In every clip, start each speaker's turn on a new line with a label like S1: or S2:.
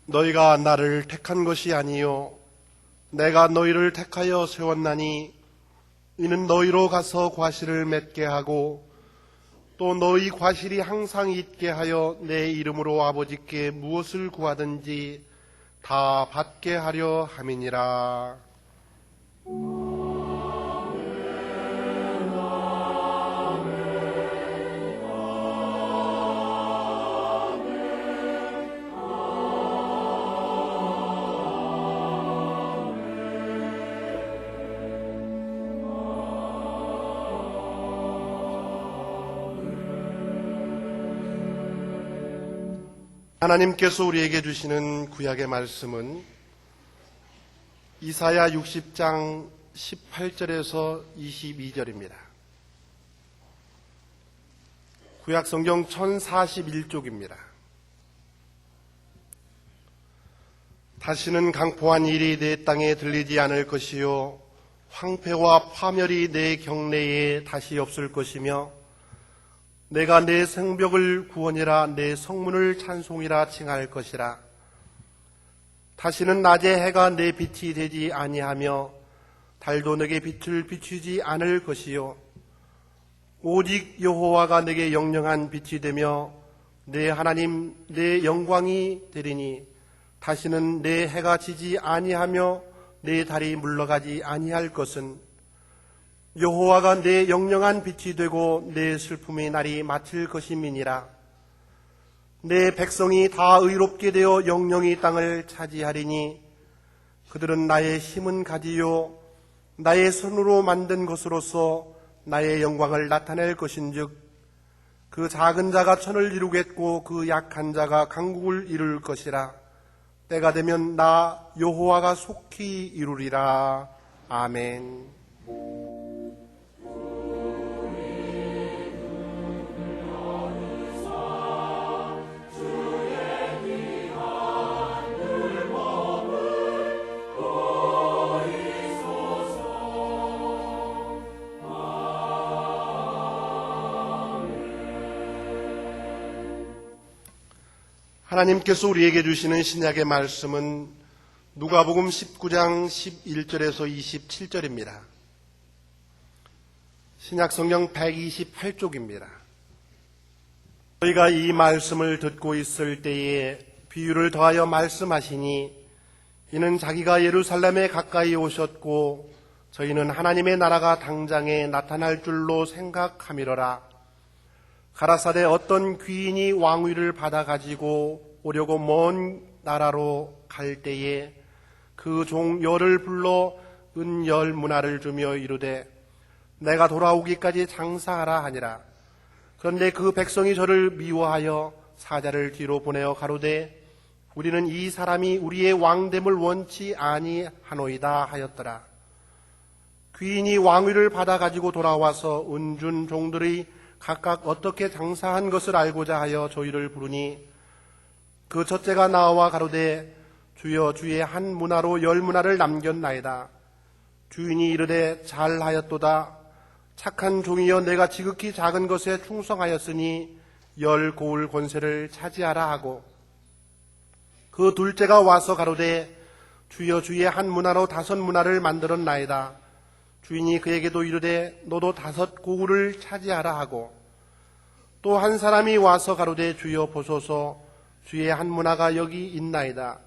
S1: 너희가 나를 택한 것이 아니요 내가 너희를 택하여 세웠나니 이는 너희로 가서 과실을 맺게 하고 또 너희 과실이 항상 있게 하여 내 이름으로 아버지께 무엇을 구하든지 다 받게 하려 함이니라. 하나님께서 우리에게 주시는 구약의 말씀은 이사야 60장 18절에서 22절입니다. 구약 성경 1041쪽입니다. 다시는 강포한 일이 내 땅에 들리지 않을 것이요 황폐와 파멸이 내 경내에 다시 없을 것이며 내가 내 성벽을 구원이라 내 성문을 찬송이라 칭할 것이라. 다시는 낮에 해가 내 빛이 되지 아니하며 달도 내게 빛을 비추지 않을 것이요 오직 여호와가 내게 영영한 빛이 되며 내 하나님 내 영광이 되리니 다시는 내 해가 지지 아니하며 내 달이 물러가지 아니할 것은 여호와가 내 영영한 빛이 되고 내 슬픔의 날이 마칠 것임이니라. 내 백성이 다 의롭게 되어 영영이 땅을 차지하리니 그들은 나의 힘은 가지요 나의 손으로 만든 것으로서 나의 영광을 나타낼 것인즉 그 작은 자가 천을 이루겠고 그 약한 자가 강국을 이룰 것이라. 때가 되면 나 여호와가 속히 이루리라. 아멘. 하나님께서 우리에게 주시는 신약의 말씀은 누가복음 19장 11절에서 27절입니다. 신약 성경 128쪽입니다. 저희가 이 말씀을 듣고 있을 때에 비유를 더하여 말씀하시니 이는 자기가 예루살렘에 가까이 오셨고 저희는 하나님의 나라가 당장에 나타날 줄로 생각함이로라. 가라사대 어떤 귀인이 왕위를 받아 가지고 오려고 먼 나라로 갈 때에 그 종 열을 불러 은 10문화를 주며 이르되 내가 돌아오기까지 장사하라 하니라. 그런데 그 백성이 저를 미워하여 사자를 뒤로 보내어 가로되 우리는 이 사람이 우리의 왕됨을 원치 아니하노이다 하였더라. 귀인이 왕위를 받아 가지고 돌아와서 은준 종들의 각각 어떻게 장사한 것을 알고자 하여 저희를 부르니 그 첫째가 나와 가로되 주여 주의 한 문화로 10문화를 남겼나이다. 주인이 이르되 잘하였도다. 착한 종이여 내가 지극히 작은 것에 충성하였으니 10 고을 권세를 차지하라 하고 그 둘째가 와서 가로되 주여 주의 한 문화로 5문화를 만들었나이다. 주인이 그에게도 이르되 너도 5 고을을 차지하라 하고 또 한 사람이 와서 가로되 주여 보소서 주의 한 문화가 여기 있나이다.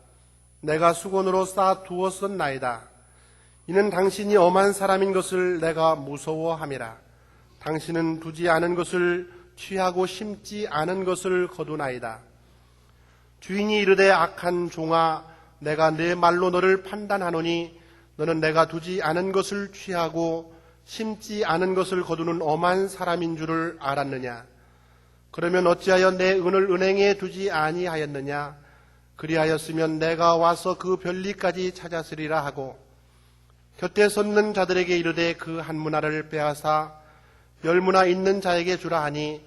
S1: 내가 수건으로 쌓아 두었었나이다. 이는 당신이 엄한 사람인 것을 내가 무서워함이라. 당신은 두지 않은 것을 취하고 심지 않은 것을 거두나이다. 주인이 이르되 악한 종아 내가 내 말로 너를 판단하노니 너는 내가 두지 않은 것을 취하고 심지 않은 것을 거두는 엄한 사람인 줄을 알았느냐. 그러면 어찌하여 내 은을 은행에 두지 아니하였느냐. 그리하였으면 내가 와서 그 별리까지 찾았으리라 하고 곁에 섰는 자들에게 이르되 그 한 문화를 빼앗아 10문화 있는 자에게 주라 하니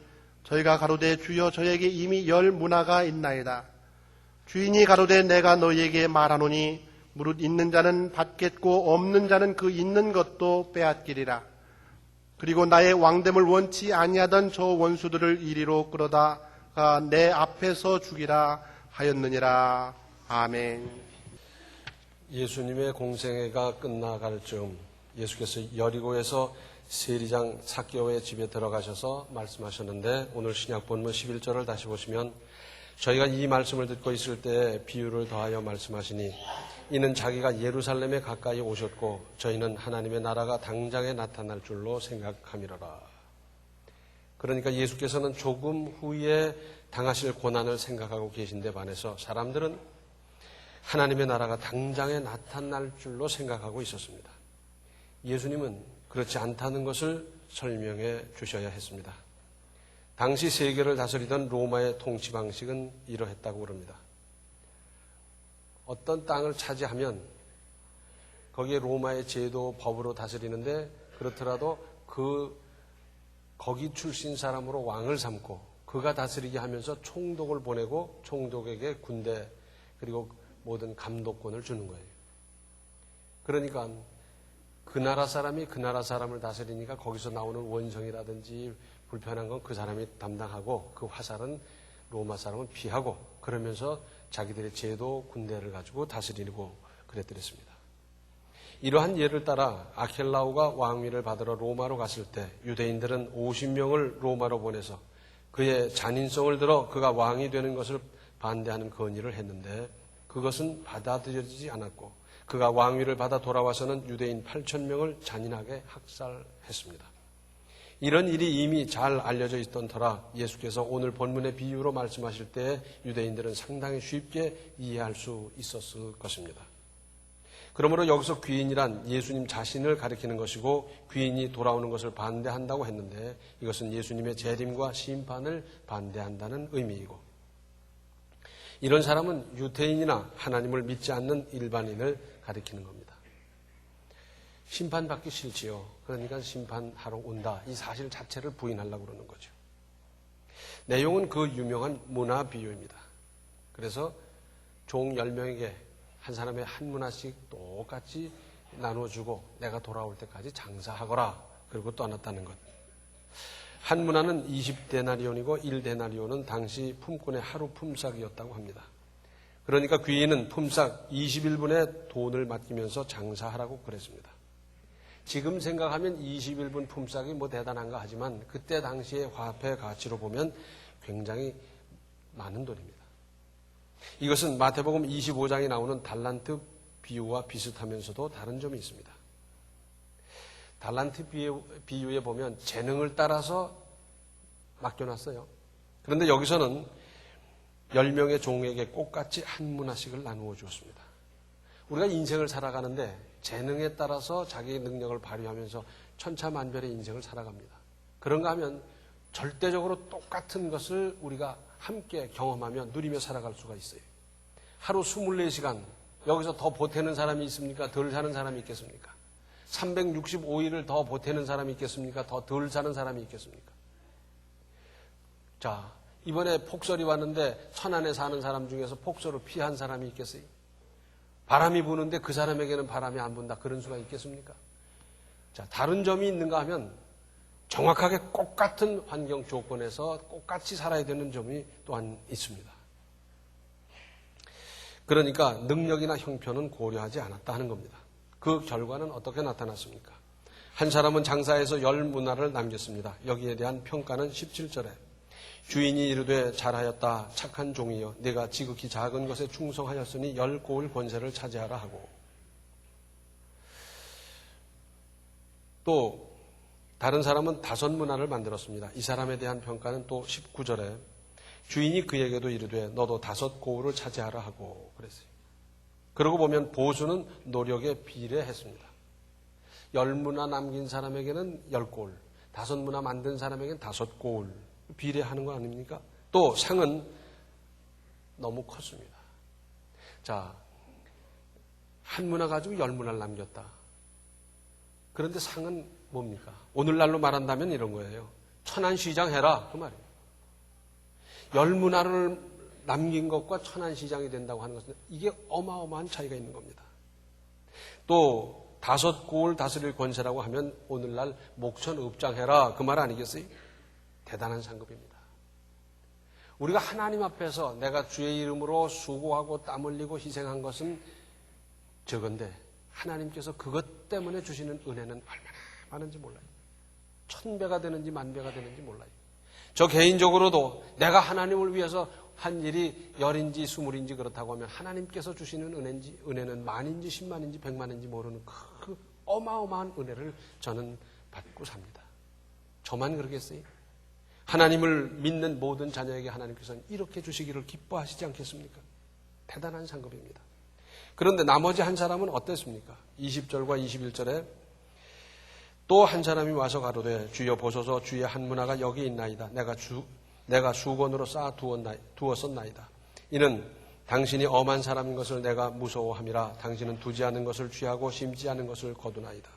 S1: 저희가 가로되 주여 저에게 이미 10문화가 있나이다. 주인이 가로되 내가 너희에게 말하노니 무릇 있는 자는 받겠고 없는 자는 그 있는 것도 빼앗기리라. 그리고 나의 왕됨을 원치 아니하던 저 원수들을 이리로 끌어다가 내 앞에서 죽이라 하였느니라. 아멘.
S2: 예수님의 공생애가 끝나갈 즈음 예수께서 여리고에서 세리장 삭개오의 집에 들어가셔서 말씀하셨는데, 오늘 신약 본문 11절을 다시 보시면 저희가 이 말씀을 듣고 있을 때 비유를 더하여 말씀하시니 이는 자기가 예루살렘에 가까이 오셨고 저희는 하나님의 나라가 당장에 나타날 줄로 생각함이로라. 그러니까 예수께서는 조금 후에 당하실 고난을 생각하고 계신데 반해서 사람들은 하나님의 나라가 당장에 나타날 줄로 생각하고 있었습니다. 예수님은 그렇지 않다는 것을 설명해 주셔야 했습니다. 당시 세계를 다스리던 로마의 통치 방식은 이러했다고 그럽니다. 어떤 땅을 차지하면 거기에 로마의 제도, 법으로 다스리는데, 그렇더라도 거기 출신 사람으로 왕을 삼고 그가 다스리게 하면서 총독을 보내고 총독에게 군대 그리고 모든 감독권을 주는 거예요. 그러니까 그 나라 사람이 그 나라 사람을 다스리니까 거기서 나오는 원성이라든지 불편한 건 그 사람이 담당하고 그 화살은 로마 사람은 피하고, 그러면서 자기들의 제도, 군대를 가지고 다스리고 그랬더랬습니다. 이러한 예를 따라 아켈라오가 왕위를 받으러 로마로 갔을 때 유대인들은 50명을 로마로 보내서 그의 잔인성을 들어 그가 왕이 되는 것을 반대하는 건의를 했는데, 그것은 받아들여지지 않았고 그가 왕위를 받아 돌아와서는 유대인 8,000명을 잔인하게 학살했습니다. 이런 일이 이미 잘 알려져 있던 터라 예수께서 오늘 본문의 비유로 말씀하실 때 유대인들은 상당히 쉽게 이해할 수 있었을 것입니다. 그러므로 여기서 귀인이란 예수님 자신을 가리키는 것이고 귀인이 돌아오는 것을 반대한다고 했는데, 이것은 예수님의 재림과 심판을 반대한다는 의미이고, 이런 사람은 유대인이나 하나님을 믿지 않는 일반인을 가리키는 겁니다. 심판받기 싫지요. 그러니까 심판하러 온다. 이 사실 자체를 부인하려고 그러는 거죠. 내용은 그 유명한 문화 비유입니다. 그래서 종 10명에게 한 사람의 한 문화씩 똑같이 나눠주고 내가 돌아올 때까지 장사하거라. 그리고 떠났다는 것. 한 문화는 20데나리온이고 1데나리온은 당시 품꾼의 하루 품삯이었다고 합니다. 그러니까 귀인은 품삯 21분의 돈을 맡기면서 장사하라고 그랬습니다. 지금 생각하면 21분 품삯이 뭐 대단한가 하지만 그때 당시의 화폐 가치로 보면 굉장히 많은 돈입니다. 이것은 마태복음 25장에 나오는 달란트 비유와 비슷하면서도 다른 점이 있습니다. 달란트 비유에 보면 재능을 따라서 맡겨놨어요. 그런데 여기서는 10명의 종에게 똑같이 한 문화씩을 나누어 주었습니다. 우리가 인생을 살아가는데 재능에 따라서 자기의 능력을 발휘하면서 천차만별의 인생을 살아갑니다. 그런가 하면 절대적으로 똑같은 것을 우리가 함께 경험하며 누리며 살아갈 수가 있어요. 하루 24시간 여기서 더 보태는 사람이 있습니까? 덜 사는 사람이 있겠습니까? 365일을 더 보태는 사람이 있겠습니까? 더 덜 사는 사람이 있겠습니까? 자, 이번에 폭설이 왔는데 천안에 사는 사람 중에서 폭설을 피한 사람이 있겠어요? 바람이 부는데 그 사람에게는 바람이 안 분다. 그런 수가 있겠습니까? 자, 다른 점이 있는가 하면 정확하게 똑같은 환경 조건에서 똑같이 살아야 되는 점이 또한 있습니다. 그러니까 능력이나 형편은 고려하지 않았다 하는 겁니다. 그 결과는 어떻게 나타났습니까? 한 사람은 장사해서 10문화를 남겼습니다. 여기에 대한 평가는 17절에 주인이 이르되 잘하였다 착한 종이여 내가 지극히 작은 것에 충성하였으니 10고을 권세를 차지하라 하고, 또 다른 사람은 5문화를 만들었습니다. 이 사람에 대한 평가는 또 19절에 주인이 그에게도 이르되 너도 5고을을 차지하라 하고 그랬어요. 그러고 보면 보수는 노력에 비례했습니다. 10문화 남긴 사람에게는 10고을, 5문화 만든 사람에게는 5고을 비례하는 거 아닙니까? 또 상은 너무 컸습니다. 자, 한 문화 가지고 10문화를 남겼다. 그런데 상은 뭡니까? 오늘날로 말한다면 이런 거예요. 천안시장 해라 그 말이에요. 10문화를 남긴 것과 천안시장이 된다고 하는 것은 이게 어마어마한 차이가 있는 겁니다. 또 5고을 다스릴 권세라고 하면 오늘날 목천 읍장해라 그 말 아니겠어요? 대단한 상급입니다. 우리가 하나님 앞에서 내가 주의 이름으로 수고하고 땀 흘리고 희생한 것은 적은데 하나님께서 그것 때문에 주시는 은혜는 얼마나 많은지 몰라요. 1000배가 되는지 10,000배가 되는지 몰라요. 저 개인적으로도 내가 하나님을 위해서 한 일이 10인지 20인지 그렇다고 하면 하나님께서 주시는 은혜는 만인지 10만인지 100만인지 모르는 그 어마어마한 은혜를 저는 받고 삽니다. 저만 그러겠어요? 하나님을 믿는 모든 자녀에게 하나님께서는 이렇게 주시기를 기뻐하시지 않겠습니까? 대단한 상급입니다. 그런데 나머지 한 사람은 어땠습니까? 20절과 21절에 또 한 사람이 와서 가로되 주여 보소서 주의 한 문화가 여기 있나이다. 내가 수건으로 쌓아 두었었나이다. 이는 당신이 엄한 사람인 것을 내가 무서워함이라. 당신은 두지 않은 것을 취하고 심지 않은 것을 거두나이다.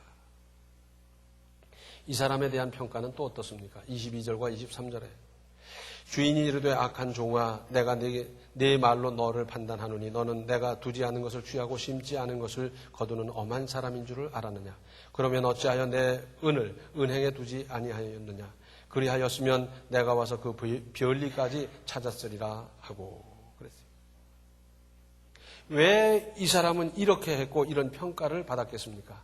S2: 이 사람에 대한 평가는 또 어떻습니까? 22절과 23절에 주인이 이르되 악한 종아 내가 네 말로 너를 판단하노니 너는 내가 두지 않은 것을 취하고 심지 않은 것을 거두는 엄한 사람인 줄을 알았느냐. 그러면 어찌하여 내 은을 은행에 두지 아니하였느냐. 그리하였으면 내가 와서 그 별리까지 찾았으리라 하고 그랬어요. 왜 이 사람은 이렇게 했고 이런 평가를 받았겠습니까?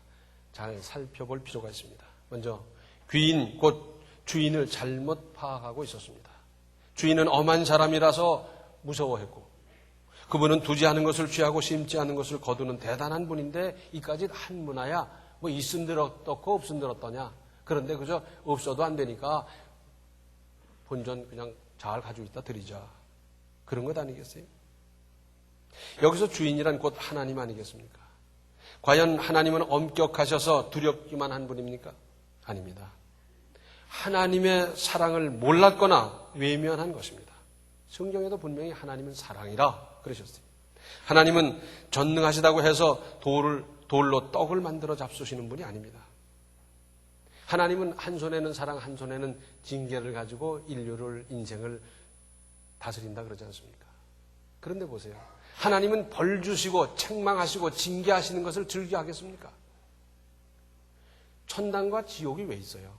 S2: 잘 살펴볼 필요가 있습니다. 먼저 귀인 곧 주인을 잘못 파악하고 있었습니다. 주인은 엄한 사람이라서 무서워했고 그분은 두지 않은 것을 취하고 심지 않은 것을 거두는 대단한 분인데 이까지 한 문화야 뭐 있음 들었고 없음 들었더냐. 그런데 그저 없어도 안 되니까 본전 그냥 잘 가지고 있다 드리자. 그런 것 아니겠어요? 여기서 주인이란 곧 하나님 아니겠습니까? 과연 하나님은 엄격하셔서 두렵기만 한 분입니까? 아닙니다. 하나님의 사랑을 몰랐거나 외면한 것입니다. 성경에도 분명히 하나님은 사랑이라 그러셨어요. 하나님은 전능하시다고 해서 돌로 떡을 만들어 잡수시는 분이 아닙니다. 하나님은 한 손에는 사랑, 한 손에는 징계를 가지고 인생을 다스린다 그러지 않습니까? 그런데 보세요. 하나님은 벌 주시고 책망하시고 징계하시는 것을 즐겨하겠습니까? 천당과 지옥이 왜 있어요?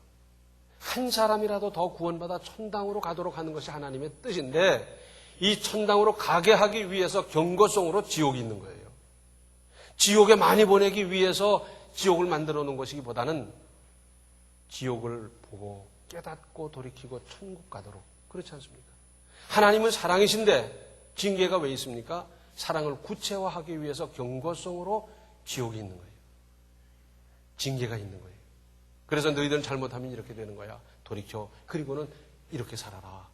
S2: 한 사람이라도 더 구원받아 천당으로 가도록 하는 것이 하나님의 뜻인데 이 천당으로 가게 하기 위해서 경고성으로 지옥이 있는 거예요. 지옥에 많이 보내기 위해서 지옥을 만들어 놓은 것이기보다는 지옥을 보고 깨닫고 돌이키고 천국 가도록. 그렇지 않습니까? 하나님은 사랑이신데 징계가 왜 있습니까? 사랑을 구체화하기 위해서 경고성으로 지옥이 있는 거예요. 징계가 있는 거예요. 그래서 너희들은 잘못하면 이렇게 되는 거야. 돌이켜. 그리고는 이렇게 살아라.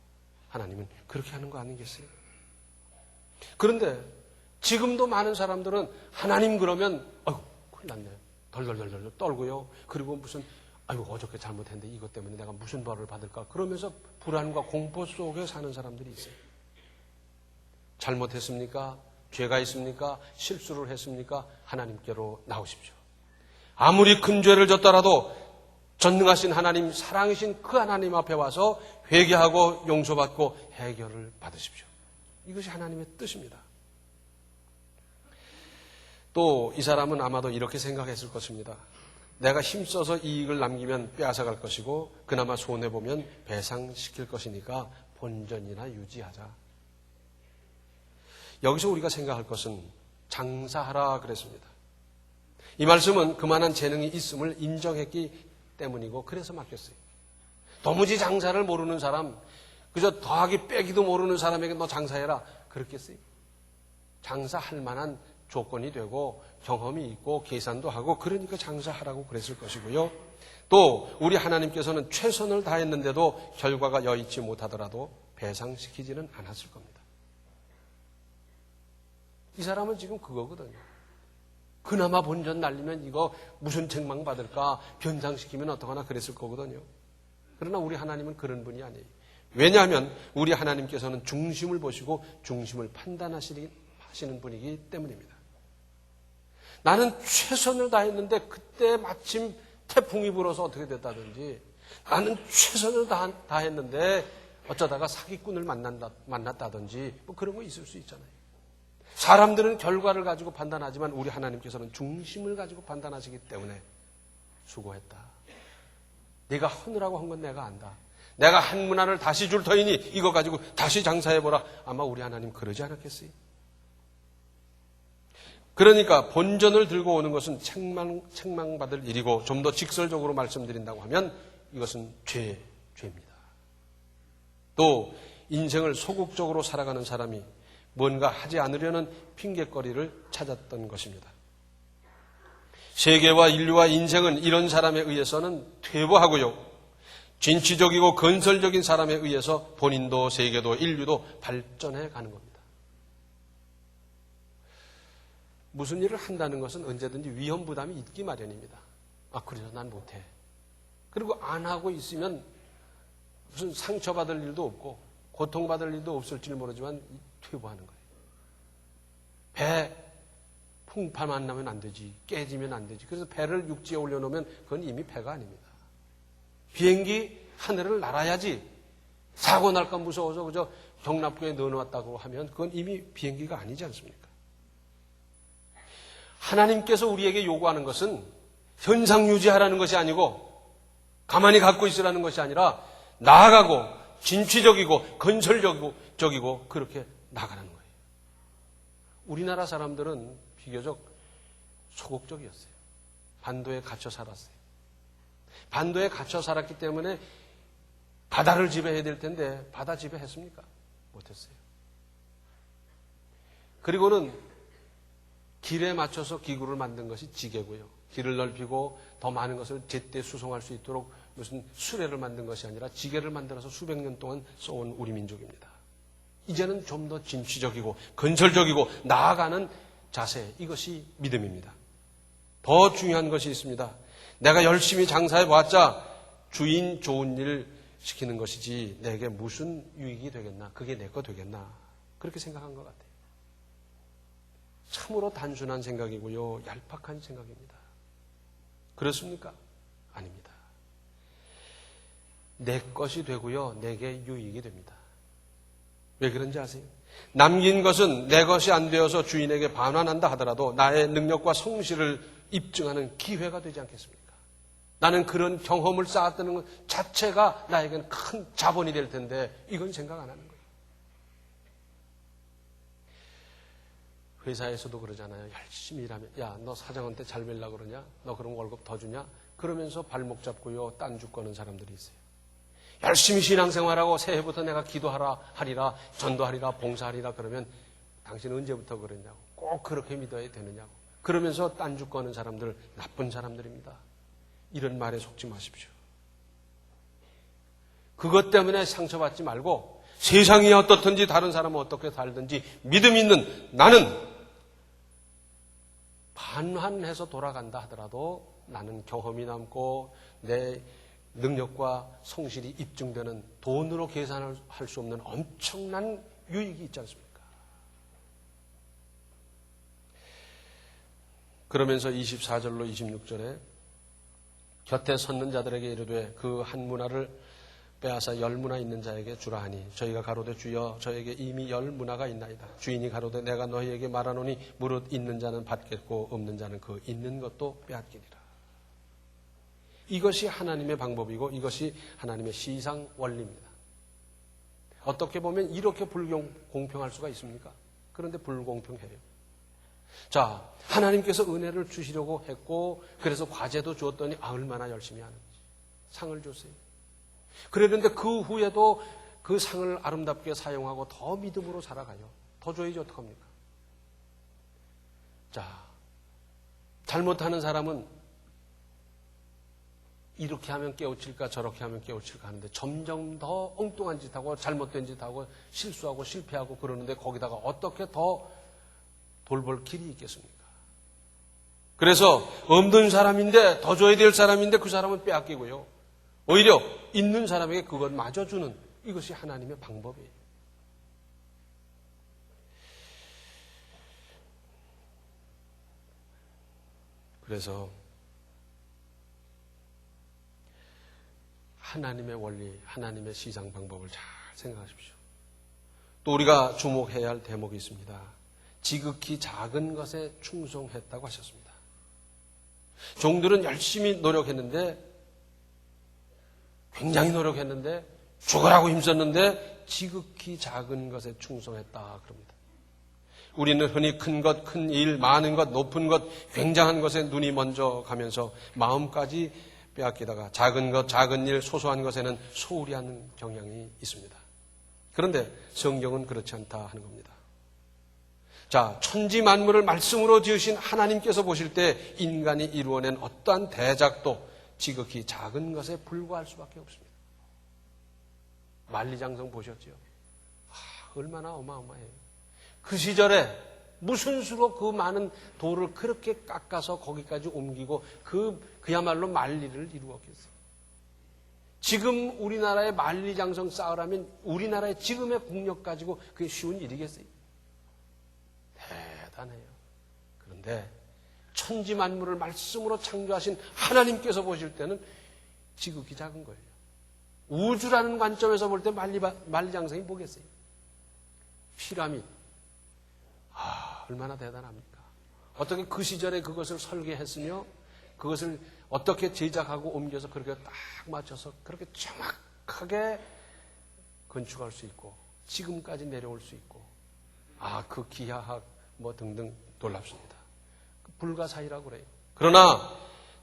S2: 하나님은 그렇게 하는 거 아니겠어요? 그런데 지금도 많은 사람들은 하나님 그러면 아이고 큰일 났네. 덜덜덜덜 떨고요. 그리고 무슨 아이고 어저께 잘못했는데 이것 때문에 내가 무슨 벌을 받을까. 그러면서 불안과 공포 속에 사는 사람들이 있어요. 잘못했습니까? 죄가 있습니까? 실수를 했습니까? 하나님께로 나오십시오. 아무리 큰 죄를 졌더라도 전능하신 하나님, 사랑이신 그 하나님 앞에 와서 회개하고 용서받고 해결을 받으십시오. 이것이 하나님의 뜻입니다. 또 이 사람은 아마도 이렇게 생각했을 것입니다. 내가 힘써서 이익을 남기면 빼앗아갈 것이고 그나마 손해보면 배상시킬 것이니까 본전이나 유지하자. 여기서 우리가 생각할 것은 장사하라 그랬습니다. 이 말씀은 그만한 재능이 있음을 인정했기 때문이고 그래서 맡겼어요. 도무지 장사를 모르는 사람, 그저 더하기 빼기도 모르는 사람에게 너 장사해라 그렇겠어요? 장사할 만한 조건이 되고 경험이 있고 계산도 하고 그러니까 장사하라고 그랬을 것이고요. 또 우리 하나님께서는 최선을 다했는데도 결과가 여의치 못하더라도 배상시키지는 않았을 겁니다. 이 사람은 지금 그거거든요. 그나마 본전 날리면 이거 무슨 책망 받을까 변상시키면 어떡하나 그랬을 거거든요. 그러나 우리 하나님은 그런 분이 아니에요. 왜냐하면 우리 하나님께서는 중심을 보시고 중심을 판단하시는 분이기 때문입니다. 나는 최선을 다했는데 그때 마침 태풍이 불어서 어떻게 됐다든지 나는 최선을 다했는데 어쩌다가 사기꾼을 만났다든지 뭐 그런 거 있을 수 있잖아요. 사람들은 결과를 가지고 판단하지만 우리 하나님께서는 중심을 가지고 판단하시기 때문에 수고했다. 네가 하느라고 한 건 내가 안다.
S3: 내가 한 문화를 다시 줄 터이니 이거 가지고 다시 장사해보라. 아마 우리 하나님 그러지 않았겠어요? 그러니까 본전을 들고 오는 것은 책망받을 일이고, 좀 더 직설적으로 말씀드린다고 하면 이것은 죄입니다. 또 인생을 소극적으로 살아가는 사람이 뭔가 하지 않으려는 핑계거리를 찾았던 것입니다. 세계와 인류와 인생은 이런 사람에 의해서는 퇴보하고요, 진취적이고 건설적인 사람에 의해서 본인도 세계도 인류도 발전해 가는 겁니다. 무슨 일을 한다는 것은 언제든지 위험 부담이 있기 마련입니다. 그래서 난 못해. 그리고 안 하고 있으면 무슨 상처받을 일도 없고 고통받을 일도 없을지 모르지만 퇴보하는 거예요. 배 풍파만 안 나면 안 되지. 깨지면 안 되지. 그래서 배를 육지에 올려놓으면 그건 이미 배가 아닙니다. 비행기 하늘을 날아야지. 사고 날까 무서워서 그저 경납고에 넣어놨다고 하면 그건 이미 비행기가 아니지 않습니까? 하나님께서 우리에게 요구하는 것은 현상 유지하라는 것이 아니고 가만히 갖고 있으라는 것이 아니라 나아가고 진취적이고 건설적이고 그렇게 나가는 거예요. 우리나라 사람들은 비교적 소극적이었어요. 반도에 갇혀 살았어요. 반도에 갇혀 살았기 때문에 바다를 지배해야 될 텐데 바다 지배했습니까? 못했어요. 그리고는 길에 맞춰서 기구를 만든 것이 지게고요. 길을 넓히고 더 많은 것을 제때 수송할 수 있도록 무슨 수레를 만든 것이 아니라 지게를 만들어서 수백 년 동안 써온 우리 민족입니다. 이제는 좀 더 진취적이고 건설적이고 나아가는 자세, 이것이 믿음입니다. 더 중요한 것이 있습니다. 내가 열심히 장사해 봤자 주인 좋은 일 시키는 것이지 내게 무슨 유익이 되겠나, 그게 내 거 되겠나, 그렇게 생각한 것 같아요. 참으로 단순한 생각이고요, 얄팍한 생각입니다. 그렇습니까? 아닙니다. 내 것이 되고요, 내게 유익이 됩니다. 왜 그런지 아세요? 남긴 것은 내 것이 안 되어서 주인에게 반환한다 하더라도 나의 능력과 성실을 입증하는 기회가 되지 않겠습니까? 나는 그런 경험을 쌓았다는 것 자체가 나에게는 큰 자본이 될 텐데 이건 생각 안 하는 거예요. 회사에서도 그러잖아요. 열심히 일하면, 야, 너 사장한테 잘 빌려고 그러냐? 너 그럼 월급 더 주냐? 그러면서 발목 잡고요, 딴죽 거는 사람들이 있어요. 열심히 신앙생활하고 새해부터 내가 기도하리라, 전도하리라, 봉사하리라 그러면 당신은 언제부터 그랬냐고. 꼭 그렇게 믿어야 되느냐고. 그러면서 딴죽 거는 사람들 나쁜 사람들입니다. 이런 말에 속지 마십시오. 그것 때문에 상처받지 말고 세상이 어떻든지 다른 사람은 어떻게 살든지 믿음 있는 나는 반환해서 돌아간다 하더라도 나는 경험이 남고 내 능력과 성실이 입증되는 돈으로 계산할 수 없는 엄청난 유익이 있지 않습니까? 그러면서 24절로 26절에 곁에 섰는 자들에게 이르되 그 한 문화를 빼앗아 10문화 있는 자에게 주라 하니 저희가 가로되 주여 저에게 이미 10문화가 있나이다. 주인이 가로되 내가 너희에게 말하노니 무릇 있는 자는 받겠고 없는 자는 그 있는 것도 빼앗기리라. 이것이 하나님의 방법이고 이것이 하나님의 시상 원리입니다. 어떻게 보면 이렇게 불공평할 수가 있습니까? 그런데 불공평해요. 자, 하나님께서 은혜를 주시려고 했고 그래서 과제도 주었더니 얼마나 열심히 하는지 상을 줬어요. 그랬는데 그 후에도 그 상을 아름답게 사용하고 더 믿음으로 살아가요. 더 줘야지 어떡합니까? 자, 잘못하는 사람은 이렇게 하면 깨우칠까 저렇게 하면 깨우칠까 하는데 점점 더 엉뚱한 짓하고 잘못된 짓하고 실수하고 실패하고 그러는데 거기다가 어떻게 더 돌볼 길이 있겠습니까? 그래서 없는 사람인데 더 줘야 될 사람인데 그 사람은 빼앗기고요. 오히려 있는 사람에게 그걸 마저 주는 이것이 하나님의 방법이에요. 그래서 하나님의 원리, 하나님의 시장 방법을 잘 생각하십시오. 또 우리가 주목해야 할 대목이 있습니다. 지극히 작은 것에 충성했다고 하셨습니다. 종들은 열심히 노력했는데 굉장히 노력했는데 죽으라고 힘썼는데 지극히 작은 것에 충성했다 그럽니다. 우리는 흔히 큰 것, 큰 일, 많은 것, 높은 것, 굉장한 것에 눈이 먼저 가면서 마음까지 빼앗기다가 작은 것, 작은 일, 소소한 것에는 소홀히 하는 경향이 있습니다. 그런데 성경은 그렇지 않다 하는 겁니다. 자, 천지 만물을 말씀으로 지으신 하나님께서 보실 때 인간이 이루어낸 어떠한 대작도 지극히 작은 것에 불과할 수밖에 없습니다. 만리장성 보셨죠? 얼마나 어마어마해요. 그 시절에 무슨 수로 그 많은 돌을 그렇게 깎아서 거기까지 옮기고 그야말로 만리를 이루었겠어요. 지금 우리나라의 만리장성 쌓으라면 우리나라의 지금의 국력 가지고 그게 쉬운 일이겠어요? 대단해요. 그런데 천지 만물을 말씀으로 창조하신 하나님께서 보실 때는 지극히 작은 거예요. 우주라는 관점에서 볼 때 만리장성이 뭐겠어요? 피라미드. 얼마나 대단합니까? 어떻게 그 시절에 그것을 설계했으며 그것을 어떻게 제작하고 옮겨서 그렇게 딱 맞춰서 그렇게 정확하게 건축할 수 있고 지금까지 내려올 수 있고 그 기하학 뭐 등등 놀랍습니다. 불가사의라고 그래요. 그러나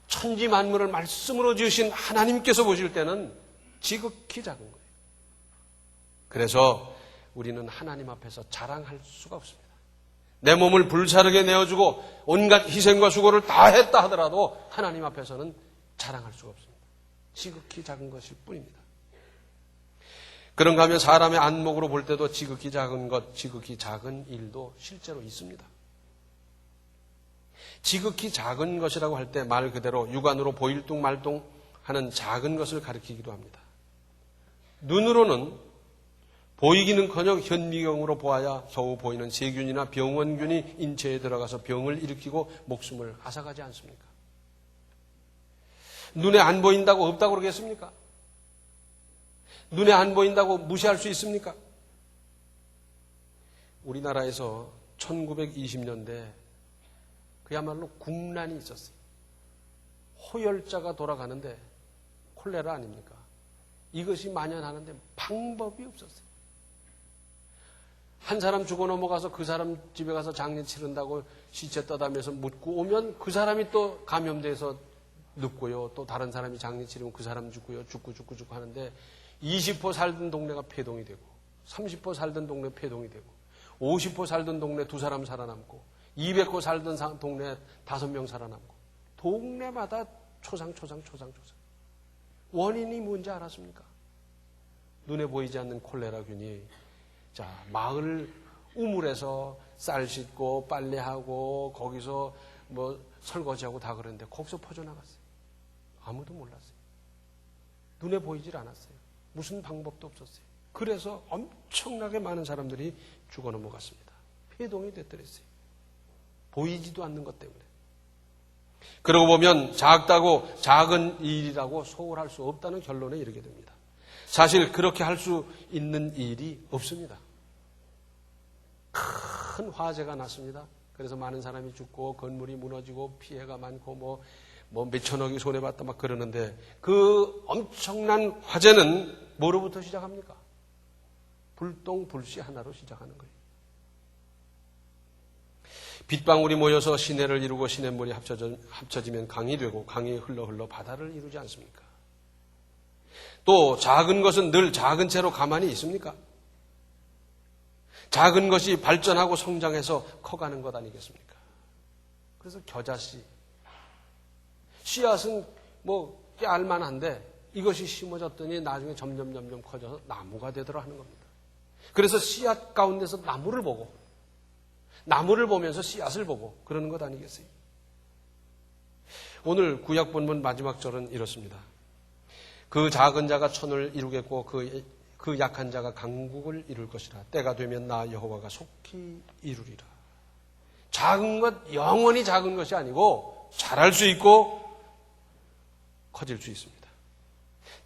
S3: 천지 만물을 말씀으로 지으신 하나님께서 보실 때는 지극히 작은 거예요. 그래서 우리는 하나님 앞에서 자랑할 수가 없습니다. 내 몸을 불사르게 내어주고 온갖 희생과 수고를 다 했다 하더라도 하나님 앞에서는 자랑할 수가 없습니다. 지극히 작은 것일 뿐입니다. 그런가 하면 사람의 안목으로 볼 때도 지극히 작은 것, 지극히 작은 일도 실제로 있습니다. 지극히 작은 것이라고 할 때 말 그대로 육안으로 보일 둥 말 둥 하는 작은 것을 가리키기도 합니다. 눈으로는 보이기는커녕 현미경으로 보아야 겨우 보이는 세균이나 병원균이 인체에 들어가서 병을 일으키고 목숨을 앗아가지 않습니까? 눈에 안 보인다고 없다고 그러겠습니까? 눈에 안 보인다고 무시할 수 있습니까? 우리나라에서 1920년대 그야말로 국난이 있었어요. 호열자가 돌아가는데 콜레라 아닙니까? 이것이 만연하는데 방법이 없었어요. 한 사람 죽어 넘어가서 그 사람 집에 가서 장례 치른다고 시체 떠다면서 묻고 오면 그 사람이 또 감염돼서 눕고요. 또 다른 사람이 장례 치르면 그 사람 죽고요. 죽고 하는데 20% 살던 동네가 폐동이 되고 30% 살던 동네 폐동이 되고 50% 살던 동네 2사람 살아남고 200% 살던 동네 5명 살아남고 동네마다 초상. 원인이 뭔지 알았습니까? 눈에 보이지 않는 콜레라균이 마을 우물에서 쌀 씻고 빨래하고 거기서 뭐 설거지하고 다 그랬는데 거기서 퍼져나갔어요. 아무도 몰랐어요. 눈에 보이질 않았어요. 무슨 방법도 없었어요. 그래서 엄청나게 많은 사람들이 죽어 넘어갔습니다. 폐동이 됐더랬어요. 보이지도 않는 것 때문에. 그러고 보면 작다고 작은 일이라고 소홀할 수 없다는 결론에 이르게 됩니다. 사실 그렇게 할 수 있는 일이 없습니다. 큰 화재가 났습니다. 그래서 많은 사람이 죽고 건물이 무너지고 피해가 많고 뭐 몇천억이 손해봤다 막 그러는데 그 엄청난 화재는 뭐로부터 시작합니까? 불똥불씨 하나로 시작하는 거예요. 빗방울이 모여서 시내를 이루고 시냇물이 합쳐지면 강이 되고 강이 흘러 바다를 이루지 않습니까? 또 작은 것은 늘 작은 채로 가만히 있습니까? 작은 것이 발전하고 성장해서 커가는 것 아니겠습니까? 그래서 겨자씨, 씨앗은 뭐 알만한데 이것이 심어졌더니 나중에 점점 커져서 나무가 되더라 하는 겁니다. 그래서 씨앗 가운데서 나무를 보면서 씨앗을 보고 그러는 것 아니겠어요? 오늘 구약 본문 마지막 절은 이렇습니다. 그 작은 자가 천을 이루겠고 그 약한 자가 강국을 이룰 것이라. 때가 되면 나 여호와가 속히 이루리라. 작은 것, 영원히 작은 것이 아니고 자랄 수 있고 커질 수 있습니다.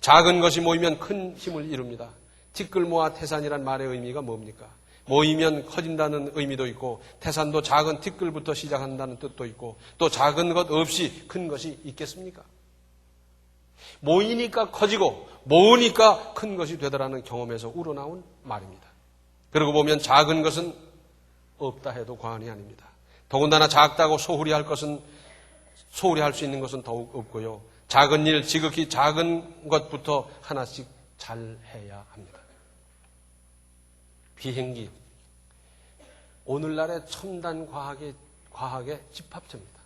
S3: 작은 것이 모이면 큰 힘을 이룹니다. 티끌 모아 태산이란 말의 의미가 뭡니까? 모이면 커진다는 의미도 있고 태산도 작은 티끌부터 시작한다는 뜻도 있고 또 작은 것 없이 큰 것이 있겠습니까? 모이니까 커지고 모으니까 큰 것이 되더라는 경험에서 우러나온 말입니다. 그러고 보면 작은 것은 없다 해도 과언이 아닙니다. 더군다나 작다고 소홀히 할 수 있는 것은 더욱 없고요. 작은 일, 지극히 작은 것부터 하나씩 잘 해야 합니다. 비행기. 오늘날의 첨단 과학의 집합체입니다.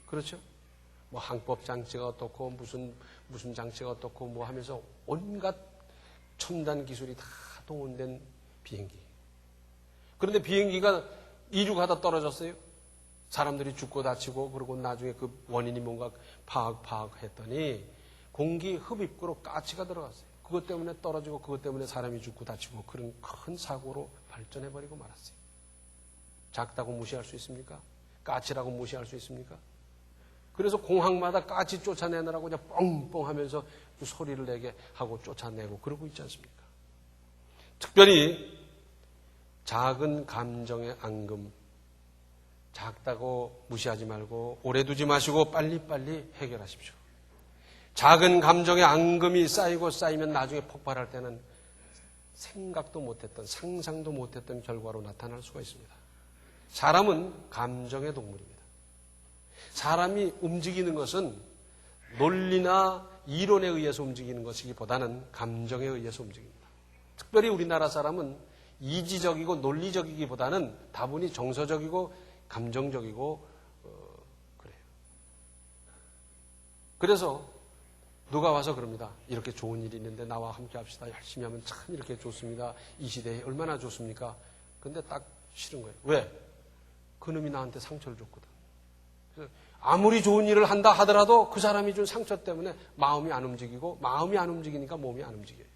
S3: 그렇죠? 뭐 항법 장치가 어떻고 무슨 장치가 어떻고 뭐 하면서 온갖 첨단 기술이 다 동원된 비행기. 그런데 비행기가 이륙하다 떨어졌어요. 사람들이 죽고 다치고 그러고 나중에 그 원인이 뭔가 파악했더니 공기 흡입구로 가치가 들어갔어요. 그것 때문에 떨어지고 그것 때문에 사람이 죽고 다치고 그런 큰 사고로 발전해버리고 말았어요. 작다고 무시할 수 있습니까? 까치라고 무시할 수 있습니까? 그래서 공항마다 까치 쫓아내느라고 그냥 뻥뻥 하면서 그 소리를 내게 하고 쫓아내고 그러고 있지 않습니까? 특별히 작은 감정의 앙금, 작다고 무시하지 말고 오래 두지 마시고 빨리빨리 해결하십시오. 작은 감정의 앙금이 쌓이면 나중에 폭발할 때는 생각도 못했던, 상상도 못했던 결과로 나타날 수가 있습니다. 사람은 감정의 동물입니다. 사람이 움직이는 것은 논리나 이론에 의해서 움직이는 것이기보다는 감정에 의해서 움직입니다. 특별히 우리나라 사람은 이지적이고 논리적이기보다는 다분히 정서적이고 감정적이고 그래요. 그래서 누가 와서 그럽니다. 이렇게 좋은 일이 있는데 나와 함께 합시다. 열심히 하면 참 이렇게 좋습니다. 이 시대에 얼마나 좋습니까? 근데 딱 싫은 거예요. 왜? 그놈이 나한테 상처를 줬거든. 그래서 아무리 좋은 일을 한다 하더라도 그 사람이 준 상처 때문에 마음이 안 움직이고 마음이 안 움직이니까 몸이 안 움직여요.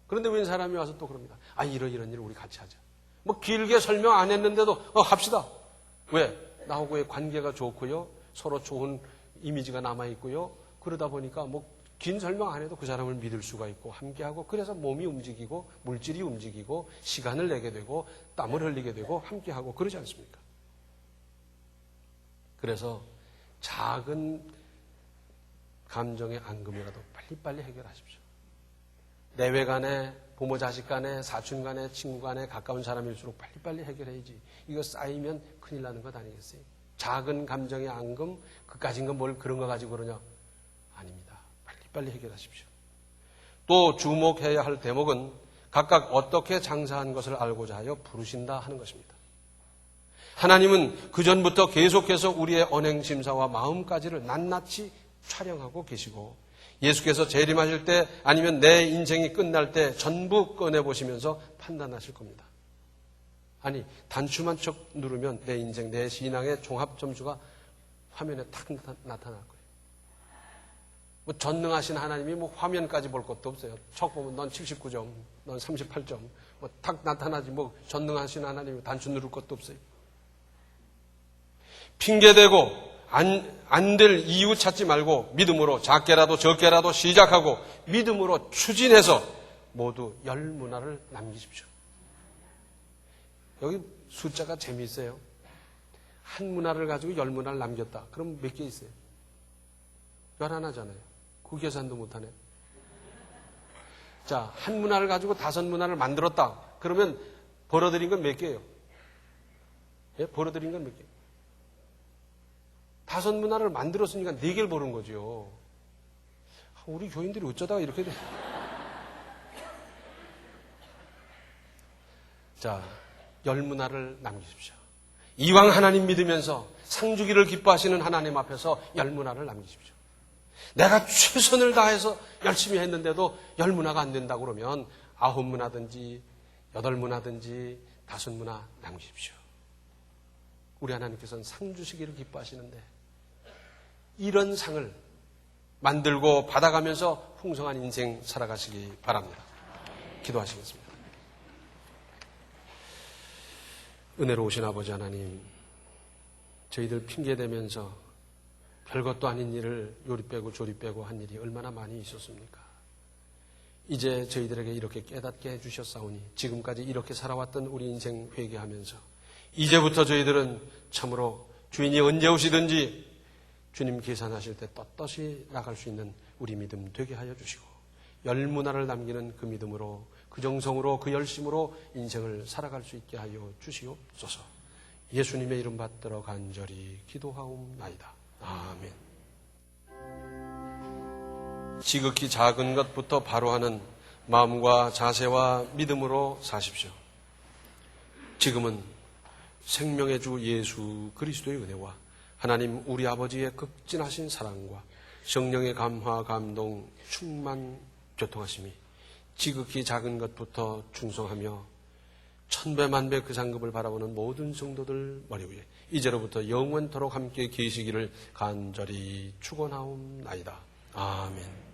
S3: 그런데 웬 사람이 와서 또 그럽니다. 이런 일을 우리 같이 하자. 뭐 길게 설명 안 했는데도 합시다. 왜? 나하고의 관계가 좋고요. 서로 좋은 이미지가 남아있고요. 그러다 보니까 뭐 긴 설명 안 해도 그 사람을 믿을 수가 있고 함께하고 그래서 몸이 움직이고 물질이 움직이고 시간을 내게 되고 땀을 흘리게 되고 함께하고 그러지 않습니까? 그래서 작은 감정의 앙금이라도 빨리빨리 해결하십시오. 내외 간에 부모 자식 간에 사촌 간에 친구 간에 가까운 사람일수록 빨리빨리 해결해야지. 이거 쌓이면 큰일 나는 것 아니겠어요? 작은 감정의 앙금, 그까진 건 뭘 그런 거 가지고 그러냐? 아닙니다. 빨리 해결하십시오. 또 주목해야 할 대목은 각각 어떻게 장사한 것을 알고자 하여 부르신다 하는 것입니다. 하나님은 그전부터 계속해서 우리의 언행심사와 마음까지를 낱낱이 촬영하고 계시고 예수께서 재림하실 때 아니면 내 인생이 끝날 때 전부 꺼내보시면서 판단하실 겁니다. 아니 단추만 척 누르면 내 인생, 내 신앙의 종합점수가 화면에 탁 나타날 거예요. 뭐 전능하신 하나님이 뭐 화면까지 볼 것도 없어요. 척 보면 넌 79점, 넌 38점 뭐 탁 나타나지 뭐 전능하신 하나님이 단추 누를 것도 없어요. 핑계대고 안 될 이유 찾지 말고 믿음으로 작게라도 적게라도 시작하고 믿음으로 추진해서 모두 10문화를 남기십시오. 여기 숫자가 재미있어요. 한 문화를 가지고 10문화를 남겼다. 그럼 몇 개 있어요? 11잖아요. 그 계산도 못하네. 자, 한 문화를 가지고 5문화를 만들었다. 그러면 벌어들인 건 몇 개예요? 예? 벌어들인 건 몇 개? 5문화를 만들었으니까 4개를 버는 거죠. 우리 교인들이 어쩌다가 이렇게 돼. 자, 10문화를 남기십시오. 이왕 하나님 믿으면서 상주기를 기뻐하시는 하나님 앞에서 10문화를 남기십시오. 내가 최선을 다해서 열심히 했는데도 10문화가 안 된다고 그러면 9문화든지 8문화든지 5문화 남기십시오. 우리 하나님께서는 상 주시기를 기뻐하시는데 이런 상을 만들고 받아가면서 풍성한 인생 살아가시기 바랍니다. 기도하시겠습니다. 은혜로우신 아버지 하나님, 저희들 핑계대면서 별것도 아닌 일을 요리 빼고 조리 빼고 한 일이 얼마나 많이 있었습니까? 이제 저희들에게 이렇게 깨닫게 해주셨사오니 지금까지 이렇게 살아왔던 우리 인생 회개하면서 이제부터 저희들은 참으로 주인이 언제 오시든지
S2: 주님 계산하실 때 떳떳이 나갈 수 있는 우리 믿음 되게 하여 주시고 열문화를 남기는 그 믿음으로 그 정성으로 그 열심으로 인생을 살아갈 수 있게 하여 주시옵소서. 예수님의 이름 받들어 간절히 기도하옵나이다. 아멘. 지극히 작은 것부터 바로 하는 마음과 자세와 믿음으로 사십시오. 지금은 생명의 주 예수 그리스도의 은혜와 하나님 우리 아버지의 극진하신 사랑과 성령의 감화, 감동, 충만, 교통하심이 지극히 작은 것부터 충성하며 천배만배 그 상급을 바라보는 모든 성도들 머리 위에 이제로부터 영원토록 함께 계시기를 간절히 축원하옵나이다. 아멘.